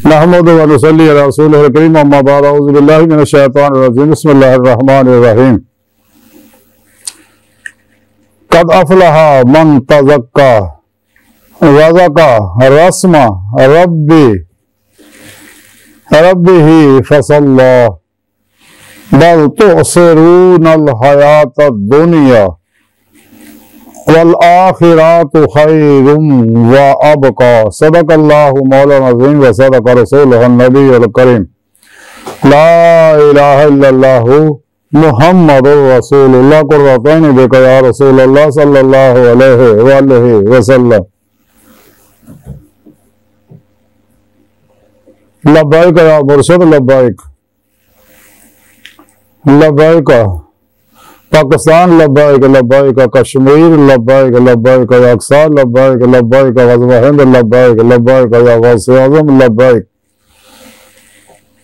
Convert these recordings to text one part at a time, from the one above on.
नहमदु व नसल्ली अला रसूलिल करीम अम्मा बाद औज़ु बिल्लाहि मिनश शैतानिर रजीम बिस्मिल्लाहिर रहमानिर रहीम कद अफलहा मन तज़क्का वज़का रस्मा रब्बिही फसल्ला बल तुअसिरूनल हयातद दुनिया वल आखिरातु खैरुम व अबका सदकल्लाहु मौलाना अज़ीम व सदक रसूलुहुन नबीयुल करीम ला इलाहा इल्लल्लाहु मुहम्मदुर रसूलुल्लाह कुर्रतैन बिका या रसूलल्लाह सल्लल्लाहु अलैहि वसल्लम लब्बैक या मुर्शिद लब्बैक लब्बैक पाकिस्तान लब्बैक लब्बैक कश्मीर लब्बैक लब्बैक अक्सा लब्बैक लब्बैक ग़ज़वा हिंद लब्बैक लब्बैक या गौसे आज़म लब्बैक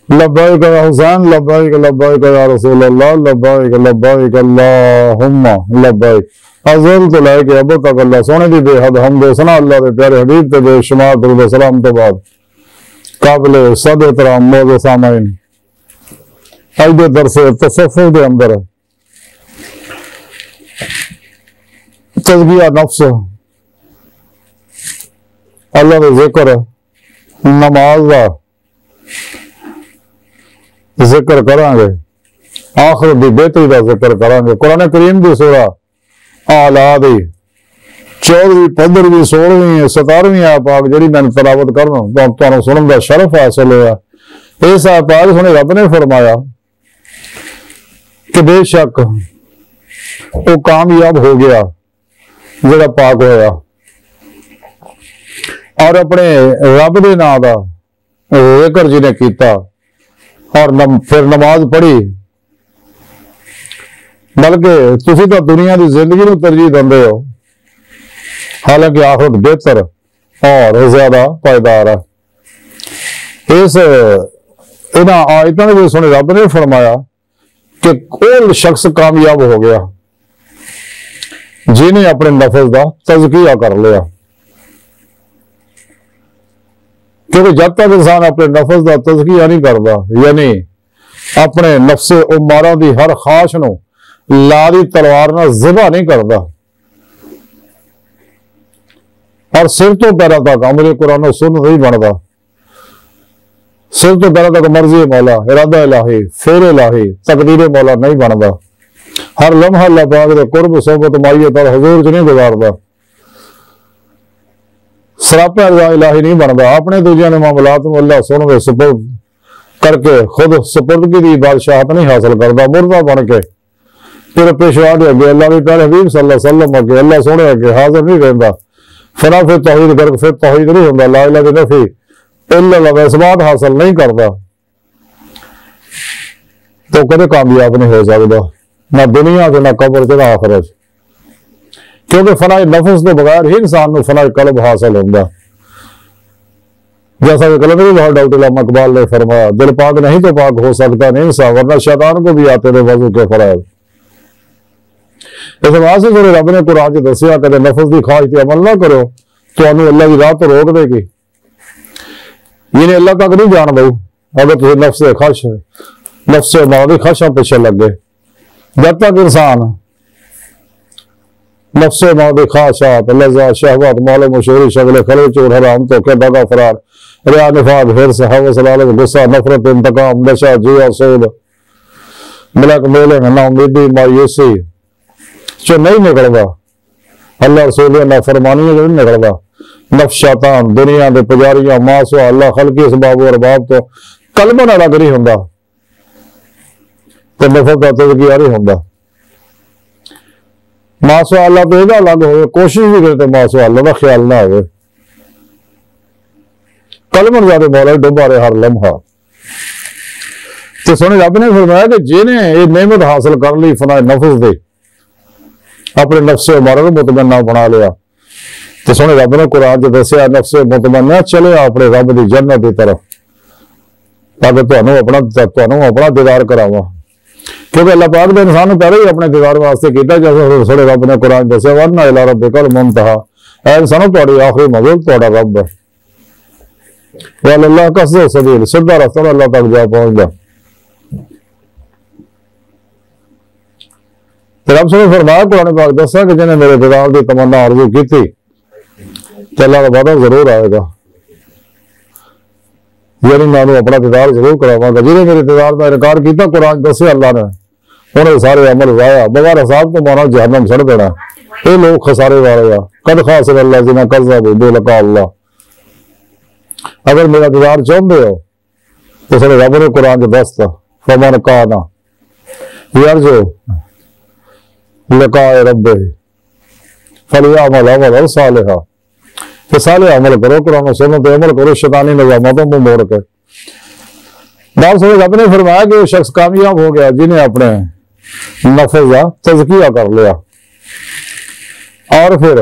लब्बैक या हुसैन लब्बैक लब्बैक या रसूलल्लाह लब्बैक लब्बैक अल्लाहुम्मा लब्बैक अज़लतु लैक अब तक अल्लाह सोने दी बेहद हमद सना अल्लाह दे प्यारे हबीब ते बेशुमार दुरूद सलाम तो बाद काबिल सद एहतराम मौजूद सामईन आज दे दरस तसव्वुफ दे अंदर तज़किया नफ्स अल्लाह का जिक्र नमाज का जिक्र करांगे आखिरत की बेहतरी का जिक्र करांगे कुरान करीम की सूरा आला दी 14वीं 15वीं 16वीं 17वीं आपाक जी मैं तलावत करना तो सुनने का शरफ हासिल होया इस आपाक सुने रब ने फरमाया कि बेशक वो कामयाब हो गया जरा पाक होया और अपने रब के नाम का जिक्र जिन्हें किया और फिर नमाज पढ़ी बल्कि तुसी तो दुनिया की जिंदगी को तरजीह देंदे हो हालांकि आखिरत बेहतर और ज्यादा पायदार है इस इन्हां आयतों में सुने रब ने फरमाया कि कोई शख्स कामयाब हो गया जिन्हें अपने नफ्स का तज़किया कर लिया क्योंकि जब तक इंसान अपने नफ्स का तज़किया नहीं करता यानी अपने नफ्से उमारा की हर ख्वाहिश नूं लारी तलवार नाल ज़िबा नहीं करता और सिर तो पैरों तक अमले कुरान सुन्नत नहीं बनता सिर तो पैरों तक मर्जी मौला इरादा इलाही फेर इलाही तकदीर मौला नहीं बनता हर लम्हा अल्लाह पाक दे कुर्ब सोबत माइयत और हुजूर च नहीं गुजारदा सरापा इलाही नहीं बनता अपने दूजिया ने मामलात में अल्लाह सुन के सुपुर्द करके खुद सुपुर्दगी की बादशाहत नहीं हासिल करता मुर्दा बन के फिर पेशवा के अगे अल्लाह के प्यारे हबीब सल्लल्लाहु अलैहि वसल्लम अगे अल्लाह सोने अगे हाजिर नहीं रहता फिर तौहीद करके फिर तौहीद नहीं होंदा ला इलाहा इल्लल्लाह नफी इल्लल्लाह का इसबात हासिल नहीं करता तो कदे कामयाब नहीं हो सकता ना दुनिया से ना कब्र से ना आखिरत क्योंकि फनाए नफ्स के बगैर ही इंसान को फनाए कल्ब हासिल होता जैसा कि कलमी बहुत डॉक्टर अल्लामा इकबाल ने फरमाया दिल पाक नहीं तो पाक हो सकता नहीं इंसान वरना शैतान को भी आते थे वजू के फराज इस वास्ते जो रब ने कुरान च दसिया कदे नफ्स की ख्वाहिश पर अमल ना करो तो अल्लाह की राह तो रोक देगी इन्हें अल्लाह तक नहीं जान दो अगर तुम नफ्स खश नफ्स मादी खशों पीछे लग गए जब तक इंसान नफ्स मादी ख्वाहिशात लज़्ज़त शहवत मौल मशहूरी शगल खले चोर हराम धोखे दगा फरार रिया निफाक हिर्स हवस लालच गुस्सा नफरत इंतकाम नशा जुआ सूद मिलक मेले ना उम्मीदी मायूसी जो नहीं निकलता अल्लाह रसूल नाफरमानी जो नहीं निकलता नफ्स शैतान दुनिया के पुजारियां मासो अल्लाह खलकी इसबाब और बाब तो कलमन अलग नहीं होंदा तो नफरत का तज़किया नहीं होंदा मासो अल्लाह तो यह अलग हो कोशिश भी करते मासो अल्लाह का ख्याल ना हो कलमन ज्यादा मौला डुबा रहे हर लम्हा तो सोने रब ने फरमाया कि जिन्हें ये नेमत हासिल कर ली फनाए नफ्स दे अपने नफ्से उमरा को मुतमन्ना बना लिया तो सोने रब ने कुरान च दसिया नफ्से मुतमन्ना चले अपने रब की जन्नत की तरफ ताकि तुहानू अपना दीदार करावा क्योंकि अल्लाह पाक ने इंसान पहले ही अपने दीदार वास्ते किया जैसे सोने रब ने कुरान दसिया वरना इला रब्बिकल मुंतहा ऐ इंसानो तुहाडी आखिरी मंजिल तुहाडा रब है वल अल्लाह कसदो सबील, सीधा रास्ता अल्लाह तक जा पहुंचता। रब ने फरमाया कुरान पाक दसा कि जिन्हें मेरे दीदार की तमन्ना आरज़ू की थी तो अल्लाह का वादा जरूर आएगा, यानी मैं अपना दीदार जरूर करावांगा। जिन्हें मेरे दीदार का इनकार किया कुरान दसे अल्लाह ने, उन्हें सारे अमल जाया बगैर हिसाब तो माना जहन्नम सड़ देना। ये लोग खसारे वाले आ कद खासिर अल्लाह जिन्हें कर्जा बेलका अल्लाह। अगर मेरा दीदार चाहते हो तो सारे रब ने कुरान च दसता फमन काना यार जो लकाए रब्बे फलियामल अमलन सालिहा, कि साले अमल करो, कुरान सुन्नत पे अमल करो, शैतानी निजामतों को मोड़ के। बात समझ आपने फरमाया कि वो शख्स कामयाब हो गया जिन्हें अपने नफ्स का तज़किया कर लिया और फिर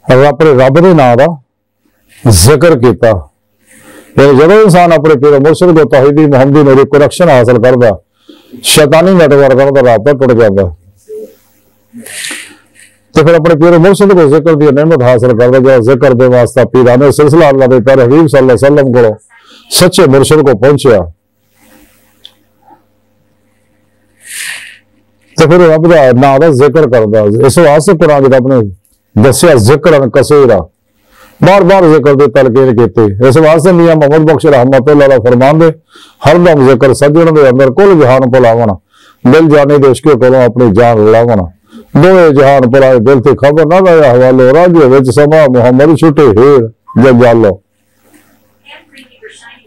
अपने रब के नाम का जिक्र किया। जब इंसान अपने पीर मुर्शिद को तौहीदी मुहम्मदी मेरी कनेक्शन हासिल करता, शैतानी नेटवर्क का राबता टुट जाता, तो फिर अपने पीर मुर्शिद को जिक्र की नेमत हासिल करता। जो जिक्र के वास्ता पीराने सिलसिला अल्लाह के प्यारे हबीब सल्लल्लाहु अलैहि वसल्लम को सच्चे मुर्शिद को पहुंचा, तो फिर रब का नाम का जिक्र करता। इस वास्ते कुरान रब ने दसिया जिक्र कसीरा, बार बार जिक्र की तलकीन की। इस वास्ते मियां मोहम्मद बख्श रहमतुल्लाह फरमान दे हरदम जिक्र सजण के अंदर कुल जहान भुलावन, दिल जाने दे इश्क कोलों अपनी जान लावन, दोए जहान भुलाए दिल से खबर ना लाया हवालो, राजे विच समा मुहम्मद छुटे हेर जजालो।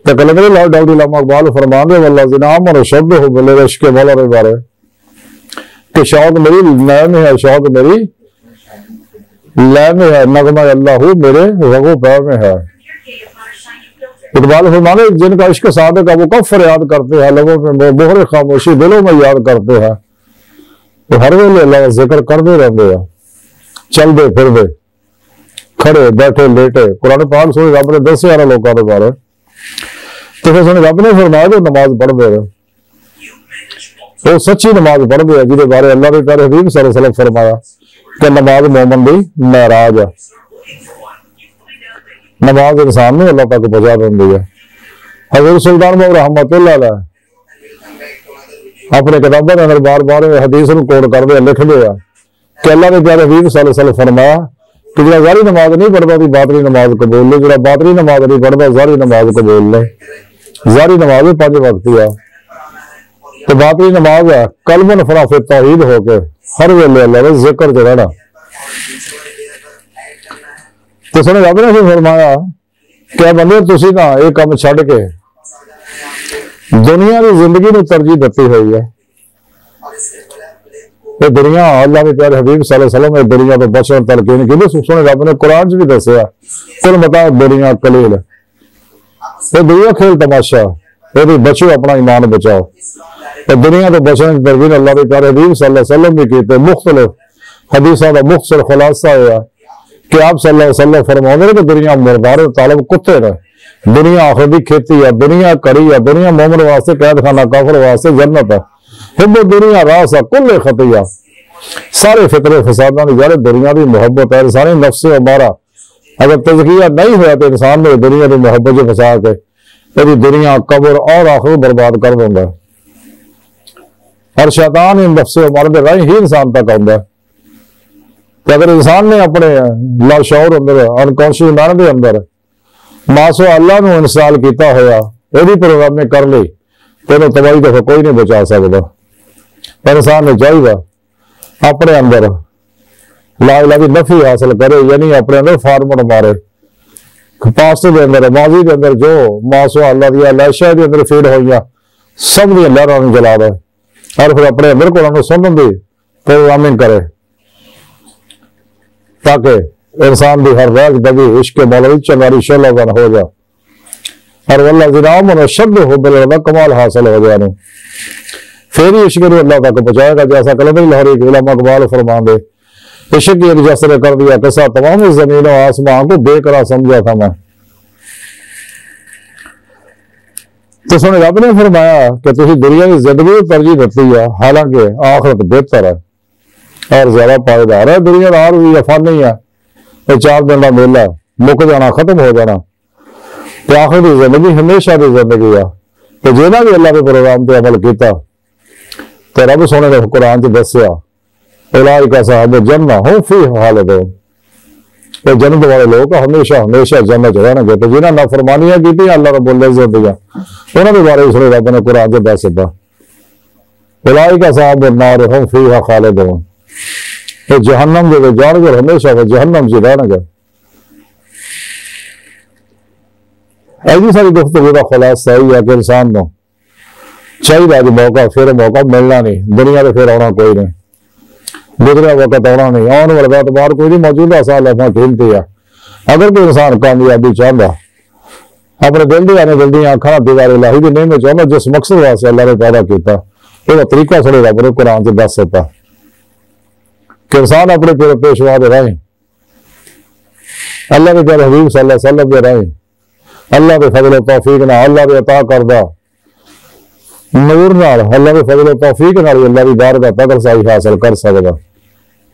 तो कलंदरी लाल डाउडी लामा इकबाल फरमान दे वल्लाह जिनाम और शब्द हो बोले इश्क मौला रे बारे कि शौक मेरी लय में है, शौक मेरी लय में है, नगमा अल्लाह मेरे रगो पैर में है। इकबाल फरमाने जिनका इश्क सादिक है वो कब फरियाद करते हैं, लोगों में मोहरे खामोशी दिलों में याद करते हैं, तो हर वेले अल्लाह का जिक्र करते रहते हैं, चलते फिरते खड़े बैठे लेटे। कुरान पाक सुन रब ने 10,000 लोगों के बारे, तो फिर सुन रब ने फरमाया तो नमाज पढ़ते रहे, वो सच्ची नमाज पढ़ते हैं जिसके बारे अल्लाह के प्यारे हबीब सल्लल्लाहु अलैहि वसल्लम फरमाया कि नमाज मोमन दी महराज है। नमाज इंसान ने अल्लाह तक पहुंचा देती है। हज़रत सुल्तान बाबू रहमतुल्लाह अलैह अपने किताबों के अंदर बार बार हदीस को कोट करते लिखते हैं कि अल्लाह के प्यारे हबीब सल्लल्लाहु अलैहि वसल्लम फरमाया कि जो ज़ाहिरी नमाज नहीं पढ़ता तो बातनी नमाज कबूल ले, जो बातनी नमाज नहीं पढ़ता ज़ाहिरी नमाज कबूल ले। ज़ाहिरी नमाज भी 5 वक्त है, तो बातनी नमाज है कलबन फराफे तौहीद होके हर वेले अल्लाह का जिक्र च रहना। तो सुने रब ने फिर फरमाया क्या बंदे तुसी ना ये काम छड़ के दुनिया की जिंदगी में तरजीह दी हुई है। ये दुनिया अल्लाह के प्यारे हबीब सल्लल्लाहु अलैहि वसल्लम दुनिया तो बचन तलकीन की। सुने रब ने कुरान च भी दसिया कुल मता दुनिया कलील, ये दुनिया खेल तमाशा, ये बचो अपना ईमान बचाओ। तो दुनिया तो बचने की तरजीह अल्लाह के प्यारे हबीब सल्लल्लाहु अलैहि वसल्लम भी की। मुख्तलिफ हदीसों का मुख्तसर खुलासा है कि आप सल्लल्लाहु अलैहि वसल्लम फरमाते कि दुनिया मुर्दार तालब कुत्ते ने, दुनिया आखिर की खेती है, दुनिया कड़ी है, दुनिया मोमन वास्ते कैद खाना, काफिर वास्ते जन्नत है। हिब्बु दुनिया रास है कुल्ले खतिया, सारे फितरे फसादा की जारे दुनिया की मोहब्बत है। इंसानी नफ्स से हमारा अगर तज़किया नहीं हुआ तो इंसान ने दुनिया की मोहब्बत से फसा के यदि दुनिया कब्र और आखिर बर्बाद कर देंगे। और शैतान इन नफ्स से हमारे राही ही इंसान तक आता है। तो अगर इंसान ने अपने लाशौर अंदर अनकॉन्शियस माइंड के अंदर मासो अल्लाह को इंस्टॉल किया होया यदि प्रोग्रामिंग कर ली तो तबाही तो कोई नहीं बचा सकता। इंसान ने चाहिए अपने अंदर ला इलाह की नफी हासिल करे, यानी अपने अंदर फार्मट मारे पास्ट के अंदर माजी के अंदर जो मासो अल्लाह दिया लाशा के अंदर फीड हुई सब दी लहरों जला दे और फिर अपने अंदर को सुनने की प्रोग्रामिंग करे ताकि इंसान की हर राज दबी इश्क मौलवी चंगारी शोलावन हो जाए और वल्लाह जिनाम और शब्द हो बिल कमाल हासिल हो जाए। फिर ही इश्क को अल्लाह तक पहुंचाएगा। जैसा कलंदरी लाहौरी उलमा इकबाल फरमान दे इश्क की जसर कर दिया किसा तमाम जमीन और आसमान को बेकरार समझा था मैं। तो सुन रब ने फरमाया कि तुम दुनिया की जिंदगी तरजीह दी है, हालांकि आखिरत बेहतर है और ज्यादा पायदार है। दुनिया का आर भी अफानी है, 4 दिन का मेला मुक जाना खत्म हो जाना। तो आखिरी जिंदगी हमेशा की जिंदगी आ। तो जिन्हें भी अल्लाह के प्रोग्राम पर अमल किया तो रब सोने ने कुरान च दसिया उलाइका साहब जन्नत हुम फीहा खालिदून, तो जन्नत वाले लोग हमेशा हमेशा जन्नत रहणगे। तो जिन्हें नाफरमानियां की अल्लाह रब्बुल इज्जत दियां उन्होंने बारे उसने रब ने कुरान च दस दिता उलाइका साहब नार हुम फीहा खालिदून, तो जहन्नम जो जाणगे हमेशा वो जहन्नम च रहणगे। ऐसी सारी गुफ्तगू का खुलासा यही है कि इंसान को चाहिए अज मौका फिर मौका मिलना नहीं, दुनिया से फिर आना कोई नहीं, गुजरा वक्त आना नहीं, आने वाला एतबार कोई नहीं, मौजूदा साल अपना कीमती है। अगर कोई इंसान कामयाबी चाहता अपने दिल दी आने दिल दी अखा दीवार लाही की नहीं में चाहता जिस मकसद वास्ते अल्लाह ने पैदा किया वह तरीका थोड़े रब ने कुरान से दस दिता कि इंसान अपने पेशवा दे राही अल्लाह के प्यारे हबीब सल्लल्लाहु अलैहि वसल्लम दे राही अल्लाह के फजल तौफीक ना अल्लाह के अता करदा नूर नाल अल्लाह के फजल तौफीक नाल अल्लाह की बारगाह तक रसाई हासिल कर सकदा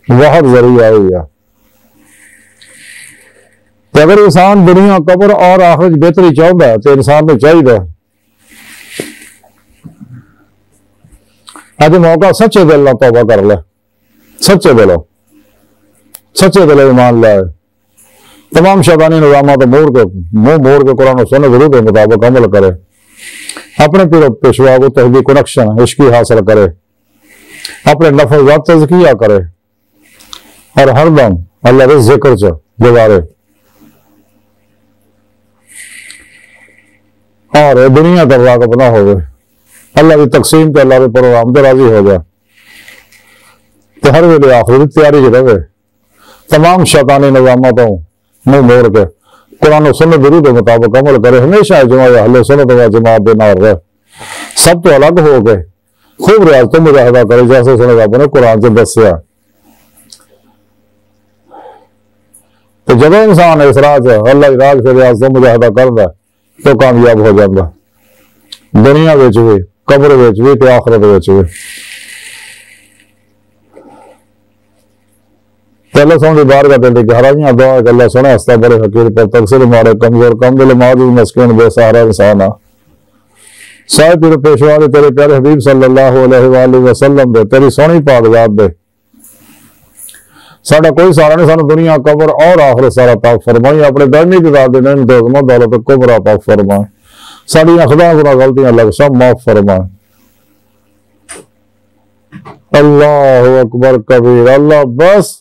बहुत जरिया है। तो अगर इंसान दुनिया कब्र और आखिरत बेहतरी चाहता है तो इंसान को चाहिए अज मौका सच्चे दिल ना तौबा कर ले, सच्चे दिलों ईमान लाए, तमाम शैतानी निजामा तो मुंह मोड़ के कुरान सुन्नत विरुद्ध के मुताबिक अमल करे, अपने पीर पेशवा को तहदीक कनेक्शन इश्की हासिल करे, अपने नफ्स का तज़किया करे और हरदम अल्लाह के जिक्र च गुजारे और दुनिया का राग़ब ना हो अल्लाह की तकसीम पे अल्लाह के प्रोग्राम से राजी हो जाए। तो हर वेले आखिरी तैयारी रहे, तमाम शैतानी निजामा तो मुंह मोड़ के कुरान और सुन्नत विरुद्ध के मुताबिक अमल करे, हमेशा अहले सुन्नत व जमात के नाल रहे, सब तो अलग हो गए, खूब रियाज तो मुजाहिदा करे जैसे सुने रब ने कुरान से दसिया। तो जब इंसान इस राह अल्लाह की राह से रियाज तो मुजाहिदा करता तो कामयाब हो जाता, दुनिया विच भी कब्र विच भी ते आखिरत विच भी। पहले सोने बार का दिल गहराइयां दुआ अल्लाह सुने हस्ता बड़े फकीर पर तकसीर मारे कमजोर कम दिल माजी मस्किन बेसहारा इंसान साहिब पीर पेशवा दे तेरे प्यारे हबीब सल्लल्लाहु अलैहि वसल्लम दे तेरी सोहनी पाकजात दे साडा कोई सारा नहीं, सानू दुनिया कब्र और आखिरत सारा पाक फरमाई, अपने दरनी किताब दे नैन दोज़मत दौलत कुबरा पाक फरमाए, साड़ी खुदा गुनाह गलतियां लग सब माफ फरमाए। अल्लाह अकबर कबीर, अल्लाह बस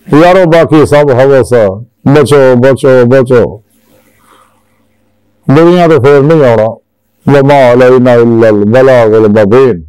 यारो बाकी सब हवसा, बचो बचो बचो, दुनिया तो फिर नहीं आना, वमा अलैना इल्लल बलागुल मुबीन।